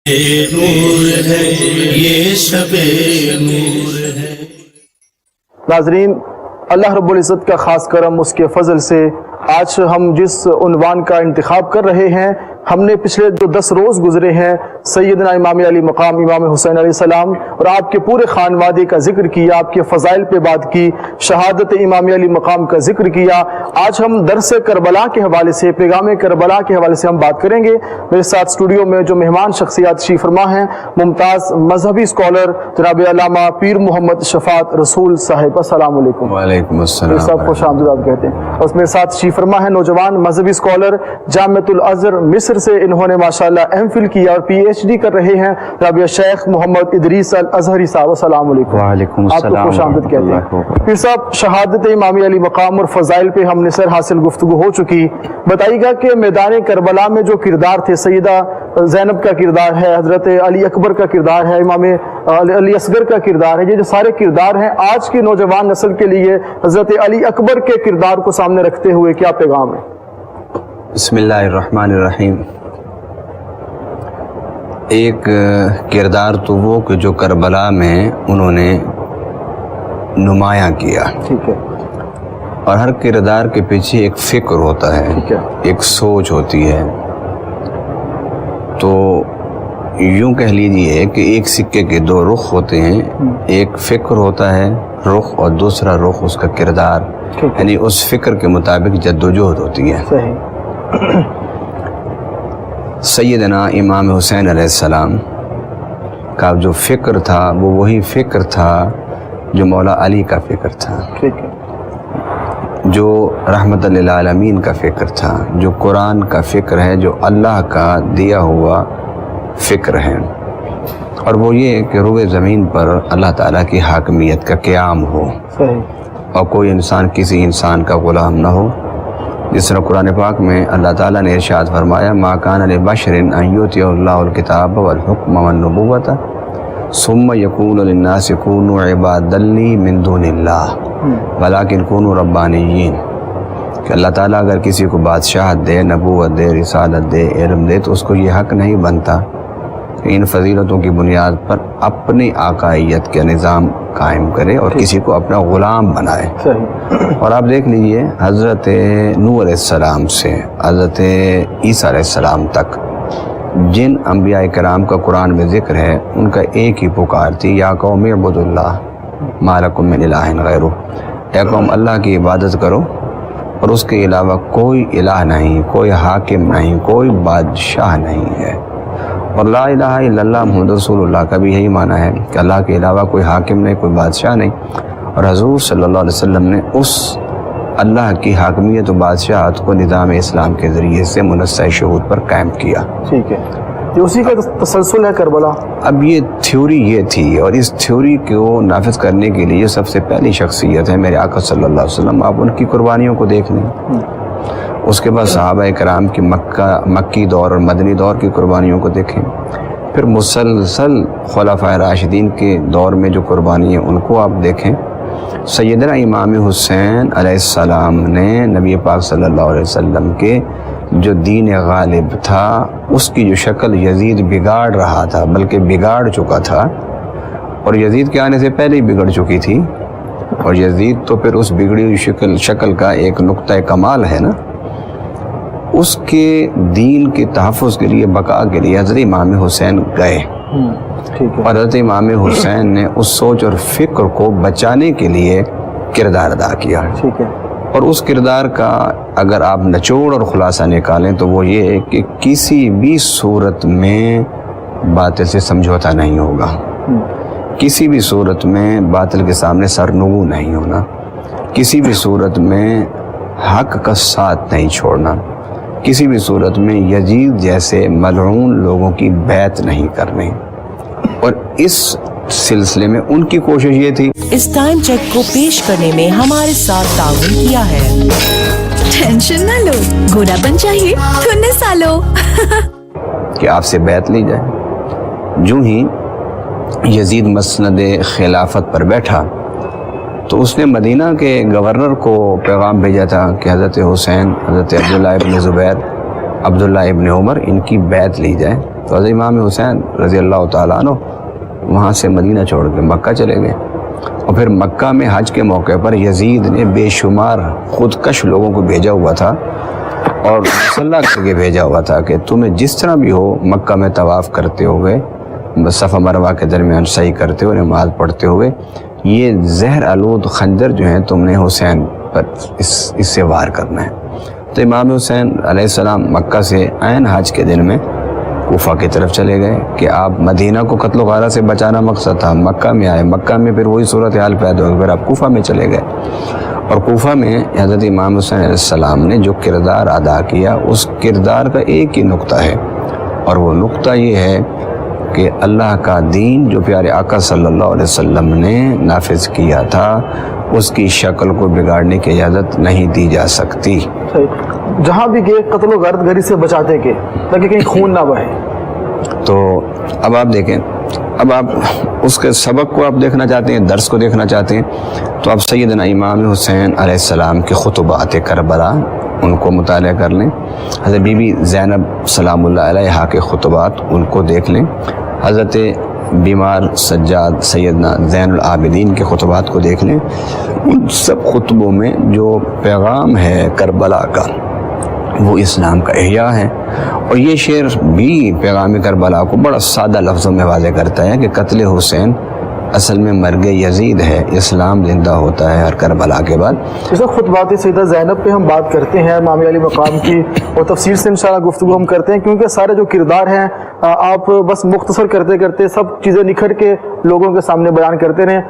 نور ہے یہ شب نور ہے۔ ناظرین، اللہ رب العزت کا خاص کرم، اس کے فضل سے آج ہم جس عنوان کا انتخاب کر رہے ہیں، ہم نے پچھلے جو 10 روز گزرے ہیں سیدنا امام علی مقام امام حسین علیہ السلام اور آپ کے پورے خانوادے کا ذکر کیا، آپ کے فضائل پہ بات کی، شہادت امام علی مقام کا ذکر کیا۔ آج ہم درس کربلا کے حوالے سے، پیغام کربلا کے حوالے سے ہم بات کریں گے۔ میرے ساتھ اسٹوڈیو میں جو مہمان شخصیات تشریف فرما ہیں، ممتاز مذہبی اسکالر جناب علامہ پیر محمد شفاعت رسول صاحب، السلام علیکم۔ وعلیکم السلام۔ میرے صاحب خوش آمدید آپ کہتے ہیں۔ اور میرے ساتھ تشریف فرما ہے نوجوان مذہبی اسکالر جامعۃ الازہر مصر سے، انہوں نے ماشاءاللہ ایم فل کیا اور پی ایچ ڈی کر رہے ہیں، رابعہ شیخ محمد ادریس الازہری صاحب، السلام علیکم۔ وعلیکم السلام۔ آپ کو خوش آمدید کہتے ہیں۔ پھر صاحب، شہادت امام علی مقام اور فضائل پہ ہم نے سر حاصل گفتگو ہو چکی، بتائیے گا کہ میدان کربلا میں جو کردار تھے، سیدہ زینب کا کردار ہے، حضرت علی اکبر کا کردار ہے، امام علی اصغر کا کردار ہے، یہ جو سارے کردار ہیں، آج کی نوجوان نسل کے لیے حضرت علی اکبر کے کردار کو سامنے رکھتے ہوئے کیا پیغام ہے؟ بسم اللہ الرحمن الرحیم۔ ایک کردار تو وہ کہ جو کربلا میں انہوں نے نمایاں کیا، ٹھیک ہے، اور ہر کردار کے پیچھے ایک فکر ہوتا ہے، ٹھیک ہے، ایک سوچ ہوتی ہے۔ تو یوں کہہ لیجئے کہ ایک سکے کے 2 رخ ہوتے ہیں، ایک فکر ہوتا ہے رخ اور دوسرا رخ اس کا کردار، یعنی اس فکر کے مطابق جدوجہد ہوتی ہے۔ صحیح۔ سیدنا امام حسین علیہ السلام کا جو فکر تھا وہ وہی فکر تھا جو مولا علی کا فکر تھا، ٹھیک ہے، جو رحمت للعالمین کا فکر تھا، جو قرآن کا فکر ہے، جو اللہ کا دیا ہوا فکر ہے، اور وہ یہ کہ روئے زمین پر اللہ تعالیٰ کی حاکمیت کا قیام ہو، صحیح، اور کوئی انسان کسی انسان کا غلام نہ ہو۔ جس طرح قرآن پاک میں اللہ تعالیٰ نے ارشاد فرمایا، ما کان لبشر ان یؤتیہ اللہ الکتاب والحکم والنبوۃ ثم یکون للناس کونوا عبادا لی من دون اللہ ولکن کونوا ربانیین، کہ اللہ تعالیٰ اگر کسی کو بادشاہت دے، نبوت دے، رسالت دے، علم دے، تو اس کو یہ حق نہیں بنتا کہ ان فضیلتوں کی بنیاد پر اپنی آقائیت کا نظام قائم کرے اور کسی کو اپنا غلام بنائے۔ صحیح، اور آپ دیکھ لیجئے حضرت نوح علیہ السلام سے حضرت عیسیٰ علیہ السلام تک جن انبیاء کرام کا قرآن میں ذکر ہے، ان کا ایک ہی پکار تھی، یا قوم اعبدوا اللہ ما لکم من الہ غیرہ، اے قوم اللہ کی عبادت کرو اور اس کے علاوہ کوئی الہ نہیں، کوئی حاکم نہیں، کوئی بادشاہ نہیں ہے۔ اور لا الہ الا اللہ محمد رسول اللہ کا بھی یہی معنی ہے کہ اللہ کے علاوہ کوئی حاکم نہیں، کوئی بادشاہ نہیں، اور حضور صلی اللہ علیہ وسلم نے اس اللہ کی حاکمیت و بادشاہت کو نظام اسلام کے ذریعے سے منصہ شہود پر قائم کیا۔ ٹھیک ہے، یہ اسی کا تسلسل ہے کربلا۔ اب یہ تھیوری یہ تھی، اور اس تھیوری کو نافذ کرنے کے لیے سب سے پہلی شخصیت ہے میرے آقا صلی اللہ علیہ وسلم۔ آپ ان کی قربانیوں کو دیکھ لیں، اس کے بعد صحابہ کرام کی مکی دور اور مدنی دور کی قربانیوں کو دیکھیں، پھر مسلسل خلفائے راشدین کے دور میں جو قربانی ہیں ان کو آپ دیکھیں۔ سیدنا امام حسین علیہ السلام نے نبی پاک صلی اللہ علیہ وسلم کے جو دین غالب تھا اس کی جو شکل یزید بگاڑ رہا تھا، بلکہ بگاڑ چکا تھا، اور یزید کے آنے سے پہلے ہی بگڑ چکی تھی، اور یزید تو پھر اس بگڑی ہوئی شکل کا ایک نقطہ کمال ہے نا، اس کے دین کے تحفظ کے لیے، بقا کے لیے حضرت امام حسین گئے، اور حضرت امام حسین نے اس سوچ اور فکر کو بچانے کے لیے کردار ادا کیا۔ ٹھیک ہے، اور اس کردار کا اگر آپ نچوڑ اور خلاصہ نکالیں تو وہ یہ ہے کہ کسی بھی صورت میں باطل سے سمجھوتا نہیں ہوگا، کسی بھی صورت میں باطل کے سامنے سرنگو نہیں ہونا، کسی بھی صورت میں حق کا ساتھ نہیں چھوڑنا، کسی بھی صورت میں یزید جیسے ملعون لوگوں کی بیعت نہیں کرنی۔ اور اس سلسلے میں ان کی کوشش یہ تھی، اس ٹائم چیک کو پیش کرنے میں ہمارے ساتھ تعاون کیا ہے۔ ٹینشن نہ لو، گوڑا بن چاہیے تو نسالو کہ آپ سے بیعت لی جائے۔ جو ہی یزید مسند خلافت پر بیٹھا تو اس نے مدینہ کے گورنر کو پیغام بھیجا تھا کہ حضرت حسین، حضرت عبداللہ ابن زبیر، عبداللہ ابن عمر، ان کی بیعت لی جائے، تو حضرت امام حسین رضی اللہ تعالیٰ عنہ وہاں سے مدینہ چھوڑ کے مکہ چلے گئے، اور پھر مکہ میں حج کے موقع پر یزید نے بے شمار خودکش لوگوں کو بھیجا ہوا تھا اور مسلح کر کے بھیجا ہوا تھا کہ تمہیں جس طرح بھی ہو مکہ میں طواف کرتے ہوئے، صفا مروہ کے درمیان سعی کرتے ہوئے، نماز پڑھتے ہوئے، یہ زہر آلود خنجر جو ہیں تم نے حسین پر اس سے وار کرنا ہے۔ تو امام حسین علیہ السلام مکہ سے عین حج کے دن میں کوفہ کی طرف چلے گئے کہ آپ مدینہ کو قتل و غارت سے بچانا مقصد تھا، مکہ میں آئے، مکہ میں پھر وہی صورتحال پیدا ہوگی، پھر آپ کوفہ میں چلے گئے، اور کوفہ میں حضرت امام حسین علیہ السلام نے جو کردار ادا کیا اس کردار کا ایک ہی نقطہ ہے، اور وہ نقطہ یہ ہے کہ اللہ کا دین جو پیارے آقا صلی اللہ علیہ وسلم نے نافذ کیا تھا اس کی شکل کو بگاڑنے کی اجازت نہیں دی جا سکتی۔ جہاں بھی گئے قتل و غارت گری سے بچاتے کہ تاکہ کہیں خون نہ بہے۔ تو اب آپ دیکھیں، اب آپ اس کے سبق کو آپ دیکھنا چاہتے ہیں، درس کو دیکھنا چاہتے ہیں، تو آپ سیدنا امام حسین علیہ السلام کے خطبات کربلا ان کو مطالعہ کر لیں، حضرت بی بی زینب سلام اللہ علیہا کے خطبات ان کو دیکھ لیں، حضرت بیمار سجاد سیدنا زین العابدین کے خطبات کو دیکھ لیں، ان سب خطبوں میں جو پیغام ہے کربلا کا وہ اسلام کا احیاء ہے، اور یہ شعر بھی پیغام کربلا کو بڑا سادہ لفظوں میں واضح کرتا ہے کہ قتل حسین اصل میں مرگ یزید ہے، اسلام زندہ ہوتا ہے ہر کربلا کے بعد۔ جیسے خطبات سیدہ زینب پہ ہم بات کرتے ہیں امام علی مقام کی، اور تفسیر سے انشاءاللہ گفتگو ہم کرتے ہیں، کیونکہ سارے جو کردار ہیں آپ بس مختصر کرتے کرتے سب چیزیں نکھر کے لوگوں کے سامنے بیان کرتے رہیں۔